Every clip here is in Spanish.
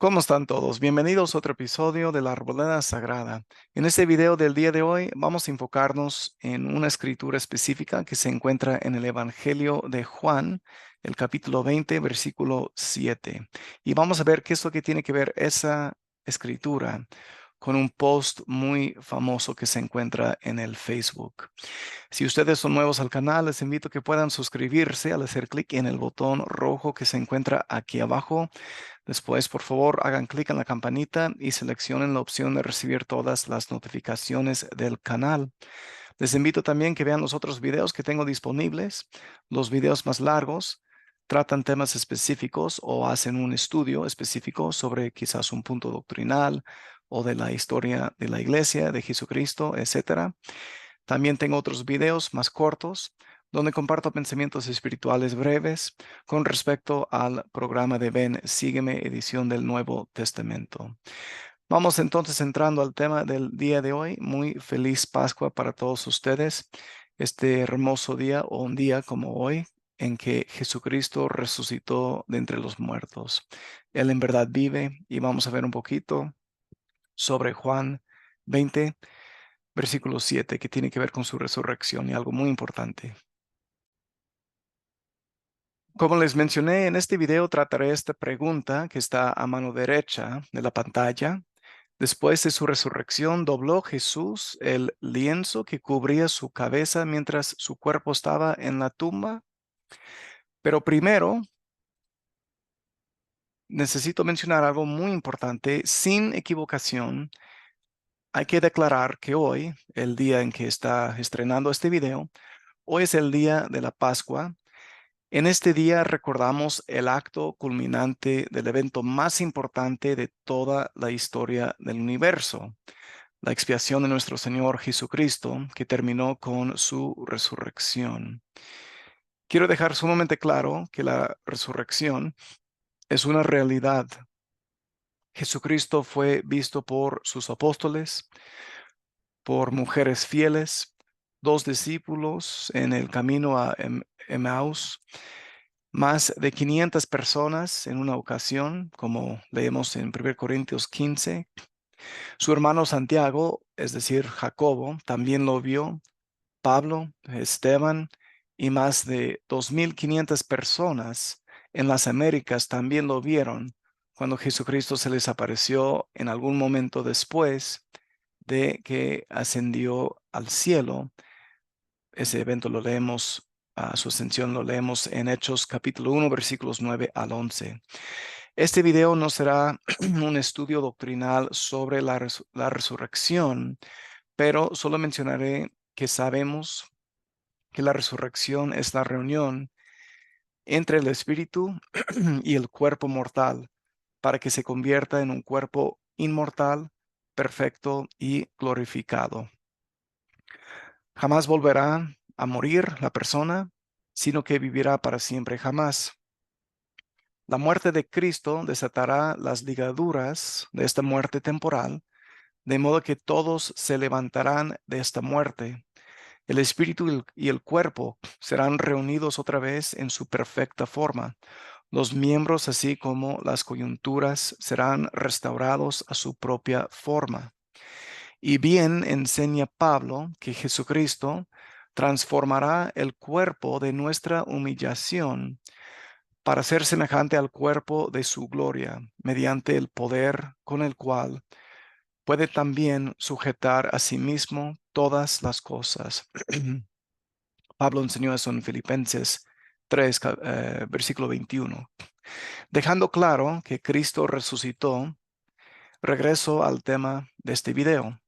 ¿Cómo están todos? Bienvenidos a otro episodio de la Arboleda Sagrada. En este video del día de hoy vamos a enfocarnos en una escritura específica que se encuentra en el Evangelio de Juan, el capítulo 20, versículo 7. Y vamos a ver qué es lo que tiene que ver esa escritura con un post muy famoso que se encuentra en el Facebook. Si ustedes son nuevos al canal, les invito a que puedan suscribirse al hacer clic en el botón rojo que se encuentra aquí abajo. Después, por favor, hagan clic en la campanita y seleccionen la opción de recibir todas las notificaciones del canal. Les invito también que vean los otros videos que tengo disponibles. Los videos más largos tratan temas específicos o hacen un estudio específico sobre quizás un punto doctrinal o de la historia de la iglesia, de Jesucristo, etcétera. También tengo otros videos más cortos donde comparto pensamientos espirituales breves con respecto al programa de Ven, Sígueme, edición del Nuevo Testamento. Vamos entonces entrando al tema del día de hoy. Muy feliz Pascua para todos ustedes. Este hermoso día o un día como hoy en que Jesucristo resucitó de entre los muertos. Él en verdad vive y vamos a ver un poquito sobre Juan 20. Versículo 7, que tiene que ver con su resurrección y algo muy importante. Como les mencioné, en este video trataré esta pregunta que está a mano derecha de la pantalla. Después de su resurrección, ¿dobló Jesús el lienzo que cubría su cabeza mientras su cuerpo estaba en la tumba? Pero primero, necesito mencionar algo muy importante. Sin equivocación, hay que declarar que hoy, el día en que está estrenando este video, hoy es el día de la Pascua. En este día recordamos el acto culminante del evento más importante de toda la historia del universo, la expiación de nuestro Señor Jesucristo, que terminó con su resurrección. Quiero dejar sumamente claro que la resurrección es una realidad. Jesucristo fue visto por sus apóstoles, por mujeres fieles, dos discípulos en el camino a Emaús, más de 500 personas en una ocasión, como leemos en 1 Corintios 15. Su hermano Santiago, es decir, Jacobo, también lo vio, Pablo, Esteban y más de 2.500 personas en las Américas también lo vieron cuando Jesucristo se les apareció en algún momento después de que ascendió al cielo. Ese evento lo leemos, su ascensión lo leemos en Hechos capítulo 1, versículos 9 al 11. Este video no será un estudio doctrinal sobre la resurrección, pero solo mencionaré que sabemos que la resurrección es la reunión entre el espíritu y el cuerpo mortal para que se convierta en un cuerpo inmortal, perfecto y glorificado. Jamás volverá a morir la persona, sino que vivirá para siempre jamás. La muerte de Cristo desatará las ligaduras de esta muerte temporal, de modo que todos se levantarán de esta muerte. El espíritu y el cuerpo serán reunidos otra vez en su perfecta forma. Los miembros, así como las coyunturas, serán restaurados a su propia forma. Y bien enseña Pablo que Jesucristo transformará el cuerpo de nuestra humillación para ser semejante al cuerpo de su gloria, mediante el poder con el cual puede también sujetar a sí mismo todas las cosas. Pablo enseñó eso en Filipenses 3, versículo 21. Dejando claro que Cristo resucitó, regreso al tema de este video.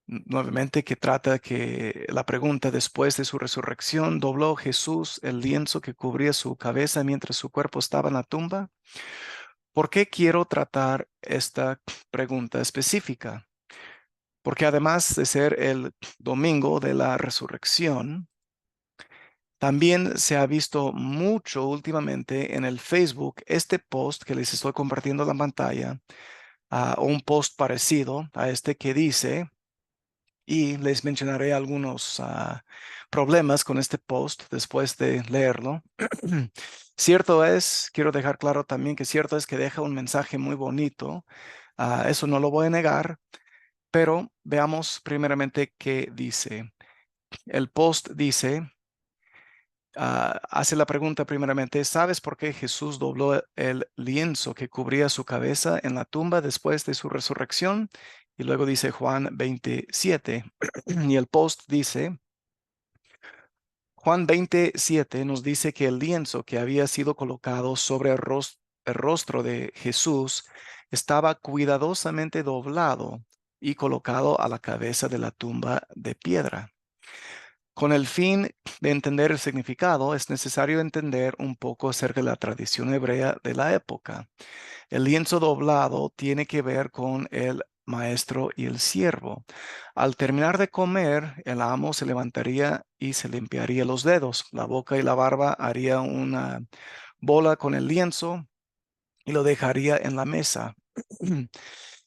Nuevamente, que trata que la pregunta: después de su resurrección, ¿dobló Jesús el lienzo que cubría su cabeza mientras su cuerpo estaba en la tumba? ¿Por qué quiero tratar esta pregunta específica? Porque además de ser el domingo de la resurrección, también se ha visto mucho últimamente en el Facebook este post que les estoy compartiendo en la pantalla, o un post parecido a este que dice, y les mencionaré algunos problemas con este post después de leerlo. Cierto es, quiero dejar claro también que cierto es que deja un mensaje muy bonito. Eso no lo voy a negar, pero veamos primeramente qué dice. El post dice, hace la pregunta primeramente, ¿sabes por qué Jesús dobló el lienzo que cubría su cabeza en la tumba después de su resurrección? Y luego dice Juan 27, y el post dice, Juan 27 nos dice que el lienzo que había sido colocado sobre el rostro de Jesús estaba cuidadosamente doblado y colocado a la cabeza de la tumba de piedra. Con el fin de entender el significado, es necesario entender un poco acerca de la tradición hebrea de la época. El lienzo doblado tiene que ver con el maestro y el siervo. Al terminar de comer, el amo se levantaría y se limpiaría los dedos. La boca y la barba haría una bola con el lienzo y lo dejaría en la mesa.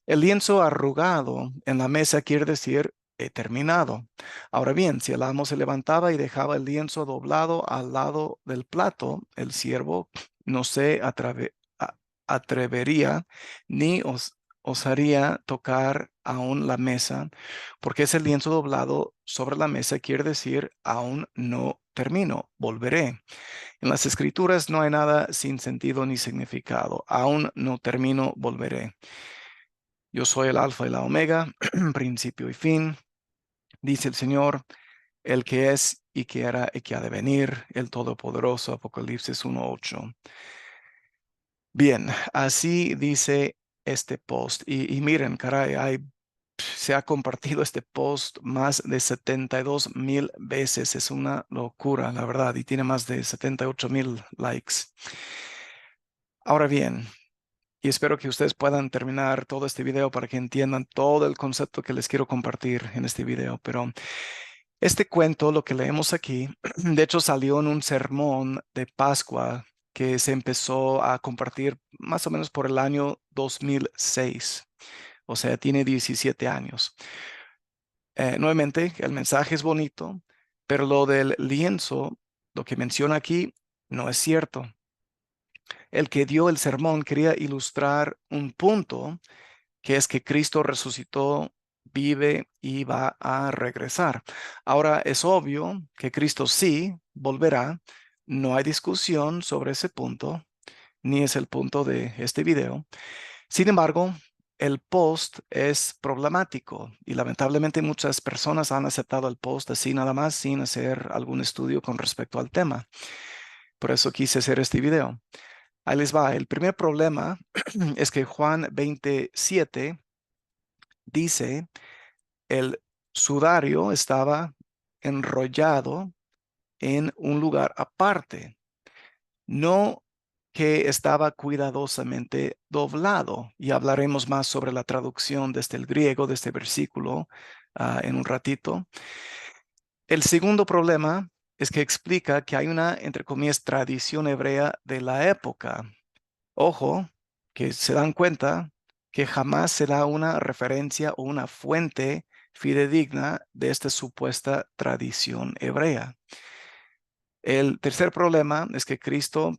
El lienzo arrugado en la mesa quiere decir he terminado. Ahora bien, si el amo se levantaba y dejaba el lienzo doblado al lado del plato, el siervo no se atrevería ni osaría tocar aún la mesa, porque ese lienzo doblado sobre la mesa quiere decir aún no termino, volveré. En las escrituras no hay nada sin sentido ni significado. Aún no termino, volveré. Yo soy el alfa y la omega, principio y fin, dice el Señor, el que es y que era y que ha de venir, el Todopoderoso, Apocalipsis 1:8. Bien, así dice este post. Y miren, caray, se ha compartido este post más de 72,000 veces. Es una locura, la verdad, y tiene más de 78,000 likes. Ahora bien, y espero que ustedes puedan terminar todo este video para que entiendan todo el concepto que les quiero compartir en este video. Pero este cuento, lo que leemos aquí, de hecho salió en un sermón de Pascua que se empezó a compartir más o menos por el año 2006. O sea, tiene 17 años. Nuevamente, el mensaje es bonito, pero lo del lienzo, lo que menciona aquí, no es cierto. El que dio el sermón quería ilustrar un punto, que es que Cristo resucitó, vive y va a regresar. Ahora es obvio que Cristo sí volverá. No hay discusión sobre ese punto, ni es el punto de este video. Sin embargo, el post es problemático y lamentablemente muchas personas han aceptado el post así nada más sin hacer algún estudio con respecto al tema. Por eso quise hacer este video. Ahí les va. El primer problema es que Juan 27 dice, el sudario estaba enrollado en un lugar aparte, no que estaba cuidadosamente doblado. Y hablaremos más sobre la traducción desde el griego de este versículo en un ratito. El segundo problema es que explica que hay una, entre comillas, tradición hebrea de la época. Ojo, que se dan cuenta que jamás se da una referencia o una fuente fidedigna de esta supuesta tradición hebrea. El tercer problema es que Cristo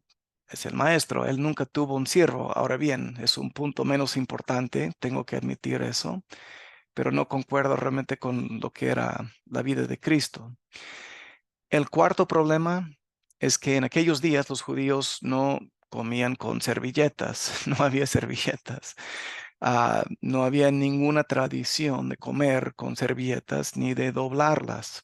es el maestro, él nunca tuvo un siervo. Ahora bien, es un punto menos importante, tengo que admitir eso, pero no concuerdo realmente con lo que era la vida de Cristo. El cuarto problema es que en aquellos días los judíos no comían con servilletas, no había servilletas. No había ninguna tradición de comer con servilletas ni de doblarlas.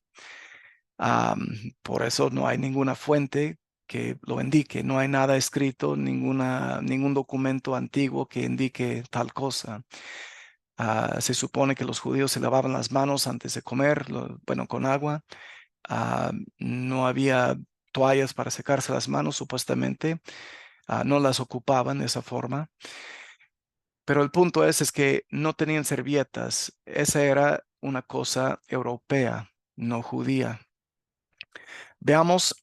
Por eso no hay ninguna fuente que lo indique, no hay nada escrito, ningún documento antiguo que indique tal cosa. Se supone que los judíos se lavaban las manos antes de comer, bueno, con agua. No había toallas para secarse las manos, supuestamente. No las ocupaban de esa forma. Pero el punto es que no tenían servilletas. Esa era una cosa europea, no judía. Veamos,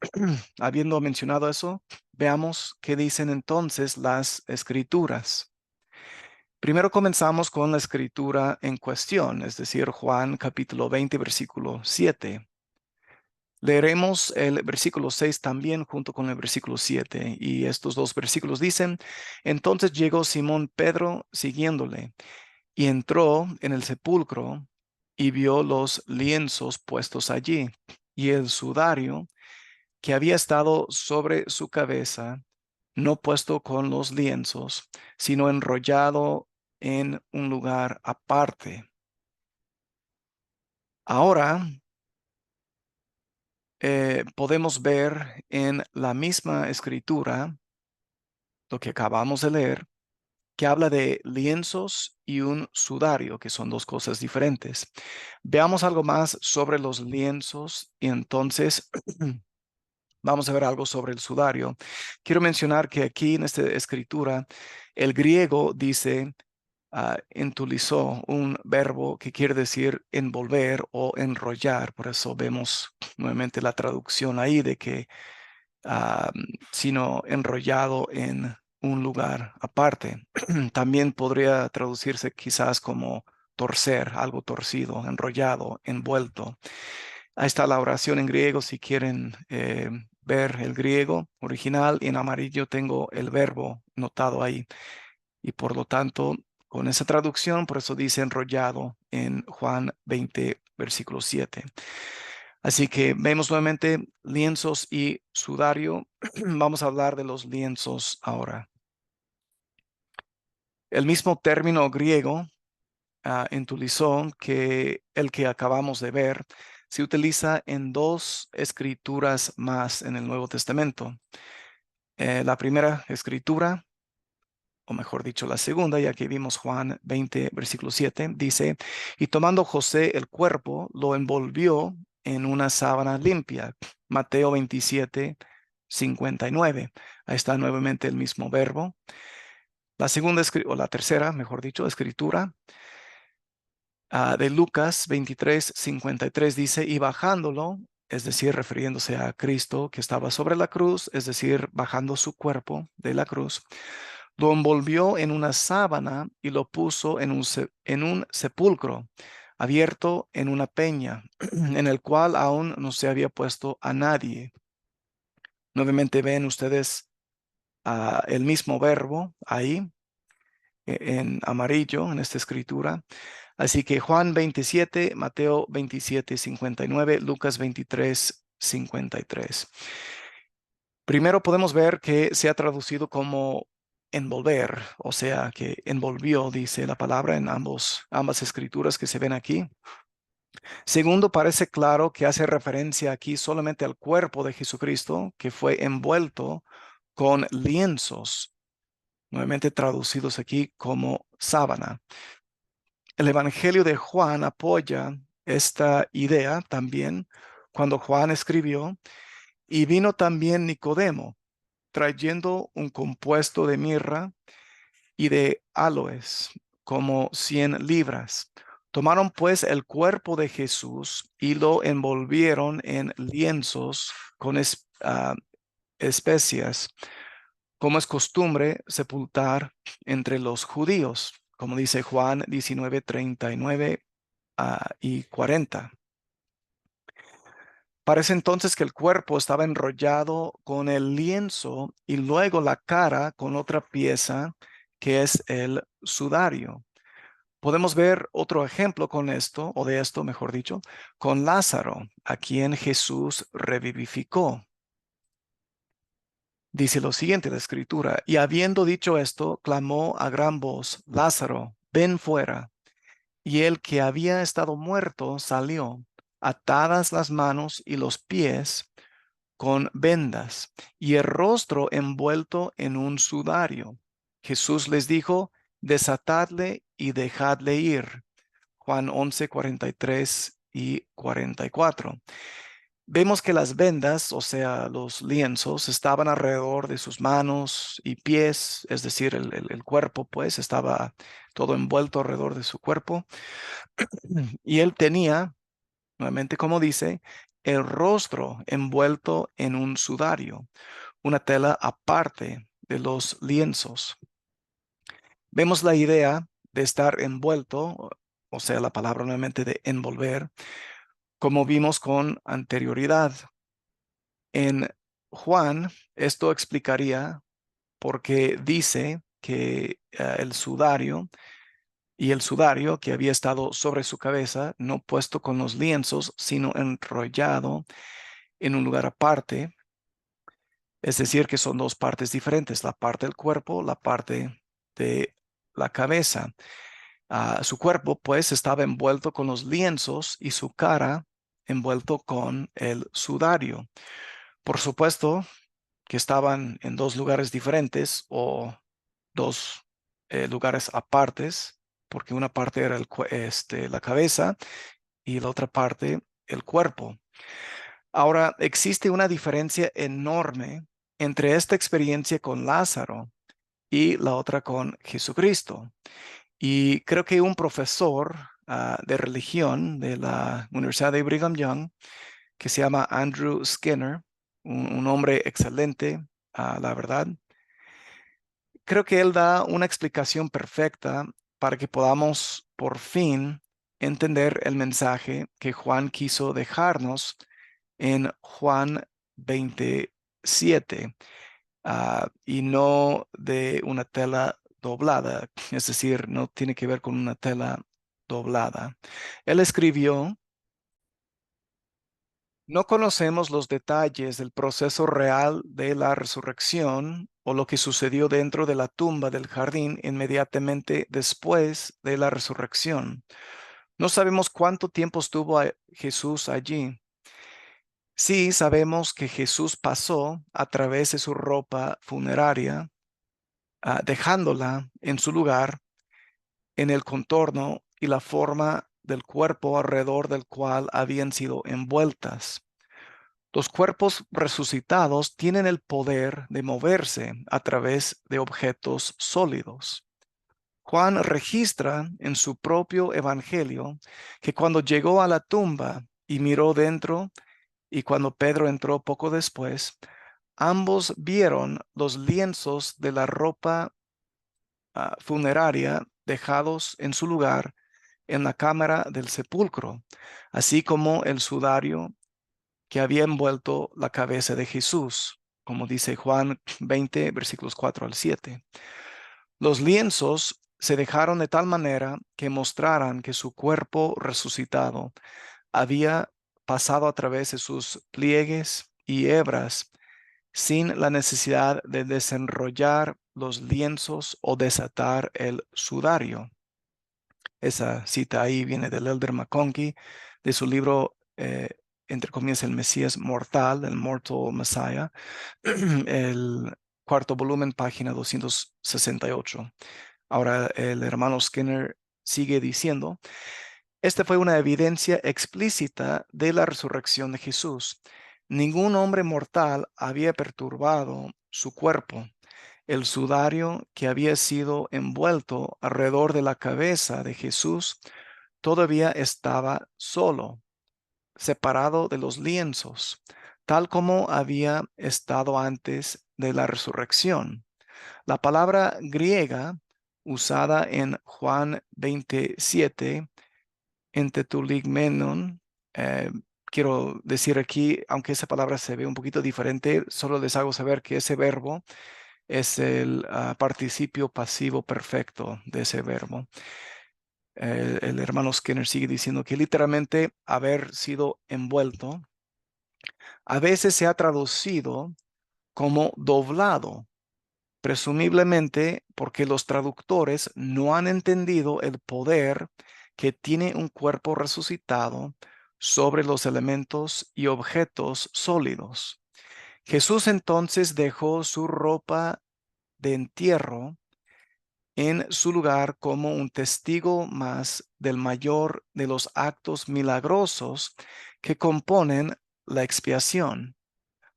habiendo mencionado eso, veamos qué dicen entonces las escrituras. Primero comenzamos con la escritura en cuestión, es decir, Juan capítulo 20, versículo 7. Leeremos el versículo 6 también junto con el versículo 7. Y estos dos versículos dicen, entonces llegó Simón Pedro siguiéndole y entró en el sepulcro y vio los lienzos puestos allí y el sudario que había estado sobre su cabeza, no puesto con los lienzos, sino enrollado en un lugar aparte. Ahora podemos ver en la misma escritura, lo que acabamos de leer, que habla de lienzos y un sudario, que son dos cosas diferentes. Veamos algo más sobre los lienzos y entonces vamos a ver algo sobre el sudario. Quiero mencionar que aquí en esta escritura, el griego dice entulizó, un verbo que quiere decir envolver o enrollar. Por eso vemos nuevamente la traducción ahí de que ah, sino enrollado en un lugar aparte. También podría traducirse quizás como torcer, algo torcido, enrollado, envuelto. Ahí está la oración en griego si quieren ver el griego original. Y en amarillo tengo el verbo notado ahí. Y por lo tanto, con esa traducción, por eso dice enrollado en Juan 20, versículo 7. Así que vemos nuevamente lienzos y sudario. Vamos a hablar de los lienzos ahora. El mismo término griego, entulizó, que el que acabamos de ver, se utiliza en dos escrituras más en el Nuevo Testamento. La primera escritura, o mejor dicho, la segunda, ya que vimos Juan 20, versículo 7, dice, y tomando José el cuerpo, lo envolvió en una sábana limpia. Mateo 27, 59. Ahí está nuevamente el mismo verbo. La segunda, o la tercera, mejor dicho, escritura de Lucas 23, 53 dice, y bajándolo, es decir, refiriéndose a Cristo que estaba sobre la cruz, es decir, bajando su cuerpo de la cruz, lo envolvió en una sábana y lo puso en un sepulcro abierto en una peña, en el cual aún no se había puesto a nadie. Nuevamente ven ustedes el mismo verbo ahí en amarillo en esta escritura. Así que Juan 27, Mateo 27, 59, Lucas 23, 53. Primero podemos ver que se ha traducido como envolver, o sea, que envolvió, dice la palabra en ambas escrituras que se ven aquí. Segundo, parece claro que hace referencia aquí solamente al cuerpo de Jesucristo, que fue envuelto con lienzos, nuevamente traducidos aquí como sábana. El Evangelio de Juan apoya esta idea también cuando Juan escribió, y vino también Nicodemo, trayendo un compuesto de mirra y de aloes, como 100 libras. Tomaron pues el cuerpo de Jesús y lo envolvieron en lienzos con especias, como es costumbre sepultar entre los judíos, como dice Juan 19, 39 y 40. Parece entonces que el cuerpo estaba enrollado con el lienzo y luego la cara con otra pieza que es el sudario. Podemos ver otro ejemplo con esto, o de esto, mejor dicho, con Lázaro, a quien Jesús revivificó. Dice lo siguiente la escritura, y habiendo dicho esto, clamó a gran voz, Lázaro, ven fuera. Y el que había estado muerto salió, atadas las manos y los pies con vendas, y el rostro envuelto en un sudario. Jesús les dijo, desatadle y dejadle ir. Juan 11, 43 y 44. Vemos que las vendas, o sea, los lienzos, estaban alrededor de sus manos y pies, es decir, el cuerpo, pues, estaba todo envuelto alrededor de su cuerpo. Y él tenía, nuevamente como dice, el rostro envuelto en un sudario, una tela aparte de los lienzos. Vemos la idea de estar envuelto, o sea, la palabra nuevamente de envolver, como vimos con anterioridad. En Juan, esto explicaría por qué dice que el sudario y el sudario que había estado sobre su cabeza, no puesto con los lienzos, sino enrollado en un lugar aparte. Es decir, que son dos partes diferentes, la parte del cuerpo, la parte de la cabeza. Su cuerpo, pues, estaba envuelto con los lienzos y su cara envuelto con el sudario. Por supuesto que estaban en dos lugares diferentes o dos lugares apartes, porque una parte era la cabeza y la otra parte el cuerpo. Ahora, existe una diferencia enorme entre esta experiencia con Lázaro y la otra con Jesucristo. Y creo que un profesor de religión de la Universidad de Brigham Young, que se llama Andrew Skinner, un hombre excelente, la verdad, creo que él da una explicación perfecta para que podamos por fin entender el mensaje que Juan quiso dejarnos en Juan 27, y no de una tela doblada, es decir, no tiene que ver con una tela doblada. Él escribió: no conocemos los detalles del proceso real de la resurrección o lo que sucedió dentro de la tumba del jardín inmediatamente después de la resurrección. No sabemos cuánto tiempo estuvo Jesús allí. Sí, sabemos que Jesús pasó a través de su ropa funeraria, dejándola en su lugar, en el contorno y la forma del cuerpo alrededor del cual habían sido envueltas. Los cuerpos resucitados tienen el poder de moverse a través de objetos sólidos. Juan registra en su propio evangelio que cuando llegó a la tumba y miró dentro, y cuando Pedro entró poco después, ambos vieron los lienzos de la ropa funeraria dejados en su lugar en la cámara del sepulcro, así como el sudario que había envuelto la cabeza de Jesús, como dice Juan 20, versículos 4 al 7. Los lienzos se dejaron de tal manera que mostraran que su cuerpo resucitado había pasado a través de sus pliegues y hebras sin la necesidad de desenrollar los lienzos o desatar el sudario. Esa cita ahí viene del Elder McConkie, de su libro, entre comillas, El Mesías Mortal, el Mortal Messiah, el cuarto volumen, página 268. Ahora, el hermano Skinner sigue diciendo: esta fue una evidencia explícita de la resurrección de Jesús. Ningún hombre mortal había perturbado su cuerpo. El sudario que había sido envuelto alrededor de la cabeza de Jesús todavía estaba solo, separado de los lienzos, tal como había estado antes de la resurrección. La palabra griega usada en Juan 27, entetuligmenon, quiero decir aquí, aunque esa palabra se ve un poquito diferente, solo les hago saber que ese verbo es el participio pasivo perfecto de ese verbo. El hermano Skinner sigue diciendo que literalmente haber sido envuelto a veces se ha traducido como doblado, presumiblemente porque los traductores no han entendido el poder que tiene un cuerpo resucitado sobre los elementos y objetos sólidos. Jesús entonces dejó su ropa de entierro en su lugar como un testigo más del mayor de los actos milagrosos que componen la expiación.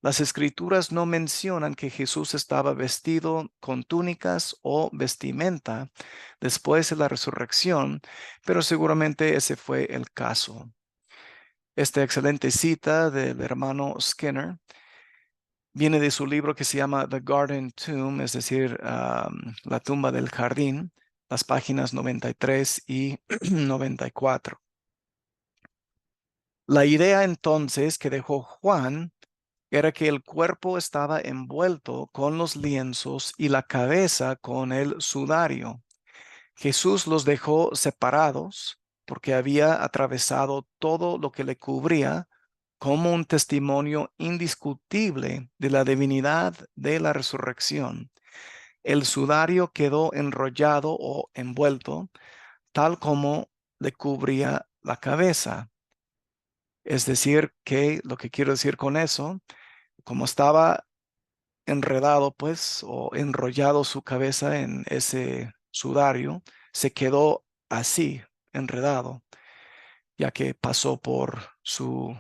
Las escrituras no mencionan que Jesús estaba vestido con túnicas o vestimenta después de la resurrección, pero seguramente ese fue el caso. Esta excelente cita del hermano Skinner viene de su libro que se llama The Garden Tomb, es decir, la tumba del jardín, las páginas 93 y 94. La idea entonces que dejó Juan era que el cuerpo estaba envuelto con los lienzos y la cabeza con el sudario. Jesús los dejó separados porque había atravesado todo lo que le cubría como un testimonio indiscutible de la divinidad de la resurrección. El sudario quedó enrollado o envuelto tal como le cubría la cabeza. Es decir, que lo que quiero decir con eso, como estaba enredado, pues, o enrollado su cabeza en ese sudario, se quedó así, enredado, ya que pasó por su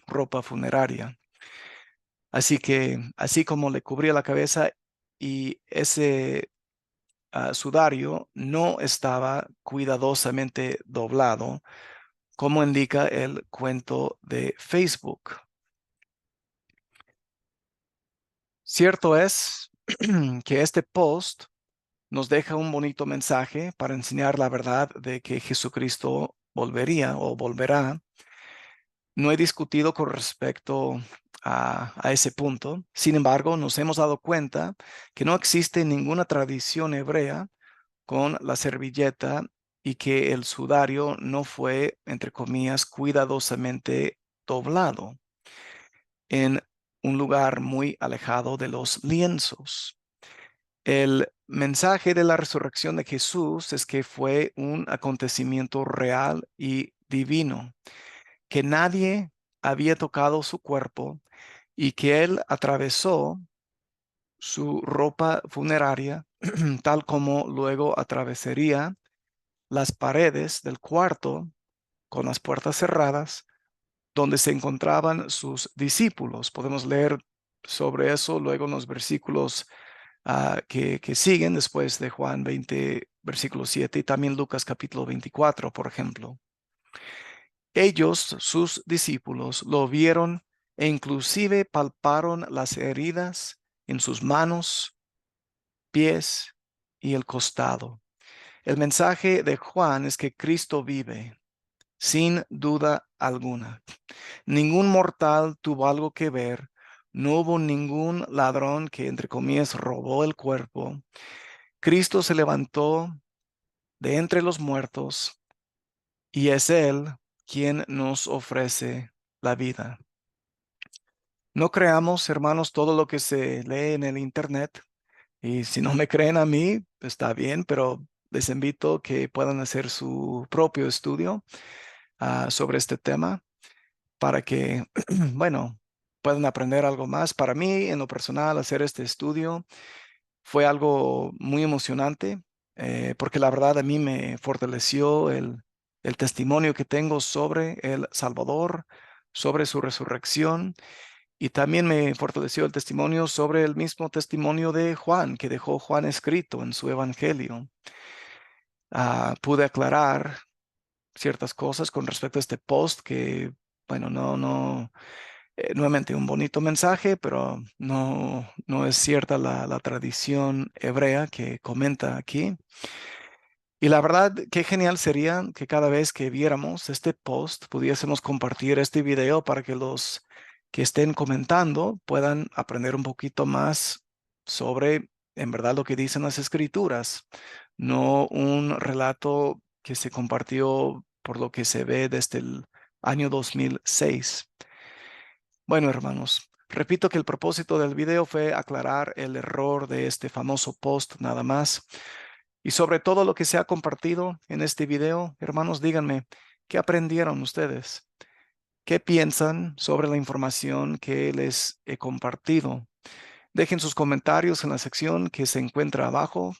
ropa funeraria. Así que, así como le cubría la cabeza y ese sudario no estaba cuidadosamente doblado, como indica el cuento de Facebook. Cierto es que este post nos deja un bonito mensaje para enseñar la verdad de que Jesucristo volvería o volverá. No he discutido con respecto a ese punto. Sin embargo, nos hemos dado cuenta que no existe ninguna tradición hebrea con la servilleta y que el sudario no fue, entre comillas, cuidadosamente doblado en un lugar muy alejado de los lienzos. El mensaje de la resurrección de Jesús es que fue un acontecimiento real y divino, que nadie había tocado su cuerpo y que él atravesó su ropa funeraria, tal como luego atravesaría las paredes del cuarto con las puertas cerradas, donde se encontraban sus discípulos. Podemos leer sobre eso luego en los versículos que siguen después de Juan 20, versículo 7, y también Lucas capítulo 24, por ejemplo. Ellos, sus discípulos, lo vieron e inclusive palparon las heridas en sus manos, pies y el costado. El mensaje de Juan es que Cristo vive, sin duda alguna. Ningún mortal tuvo algo que ver. No hubo ningún ladrón que, entre comillas, robó el cuerpo. Cristo se levantó de entre los muertos y es Él quien nos ofrece la vida. No creamos, hermanos, todo lo que se lee en el Internet. Y si no me creen a mí, está bien, pero les invito que puedan hacer su propio estudio sobre este tema para que, bueno, puedan aprender algo más. Para mí, en lo personal, hacer este estudio fue algo muy emocionante, porque la verdad a mí me fortaleció el testimonio que tengo sobre el Salvador, sobre su resurrección, y también me fortaleció el testimonio sobre el mismo testimonio de Juan, que dejó Juan escrito en su evangelio. Pude aclarar ciertas cosas con respecto a este post que, bueno, nuevamente un bonito mensaje, pero no es cierta la tradición hebrea que comenta aquí. Y la verdad, qué genial sería que cada vez que viéramos este post pudiésemos compartir este video para que los que estén comentando puedan aprender un poquito más sobre, en verdad, lo que dicen las escrituras, no un relato que se compartió por lo que se ve desde el año 2006. Bueno, hermanos, repito que el propósito del video fue aclarar el error de este famoso post nada más. Y sobre todo lo que se ha compartido en este video, hermanos, díganme, ¿qué aprendieron ustedes? ¿Qué piensan sobre la información que les he compartido? Dejen sus comentarios en la sección que se encuentra abajo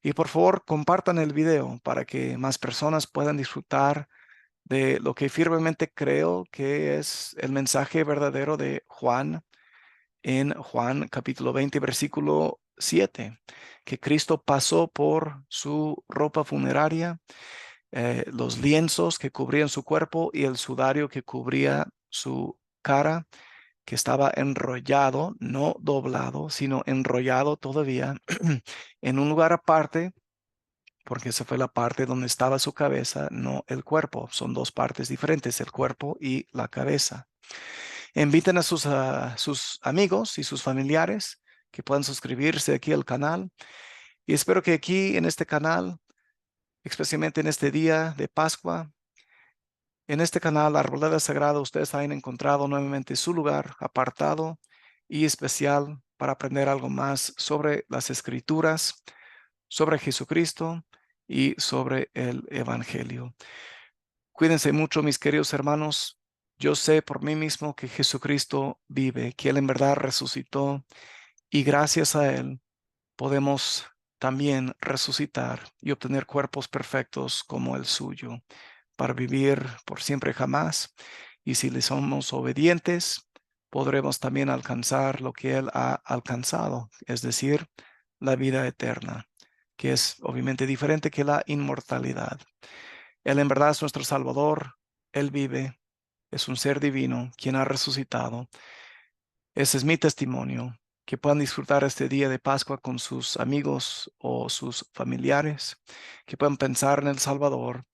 y por favor compartan el video para que más personas puedan disfrutar de lo que firmemente creo que es el mensaje verdadero de Juan en Juan capítulo 20, versículo 7, que Cristo pasó por su ropa funeraria, los lienzos que cubrían su cuerpo y el sudario que cubría su cara, que estaba enrollado, no doblado, sino enrollado todavía en un lugar aparte porque esa fue la parte donde estaba su cabeza, no el cuerpo. Son dos partes diferentes, el cuerpo y la cabeza. Inviten a sus amigos y sus familiares que puedan suscribirse aquí al canal. Y espero que aquí en este canal, especialmente en este día de Pascua, en este canal Arboleda Sagrada, ustedes hayan encontrado nuevamente su lugar apartado y especial para aprender algo más sobre las Escrituras, sobre Jesucristo y sobre el Evangelio. Cuídense mucho, mis queridos hermanos. Yo sé por mí mismo que Jesucristo vive, que Él en verdad resucitó y gracias a Él podemos también resucitar y obtener cuerpos perfectos como el suyo para vivir por siempre jamás. Y si le somos obedientes, podremos también alcanzar lo que Él ha alcanzado, es decir, la vida eterna, que es obviamente diferente que la inmortalidad. Él en verdad es nuestro Salvador, Él vive, es un ser divino quien ha resucitado. Ese es mi testimonio. Que puedan disfrutar este día de Pascua con sus amigos o sus familiares, que puedan pensar en el Salvador.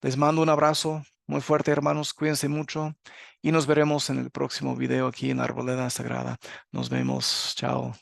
Les mando un abrazo muy fuerte, hermanos. Cuídense mucho y nos veremos en el próximo video aquí en Arboleda Sagrada. Nos vemos. Chao.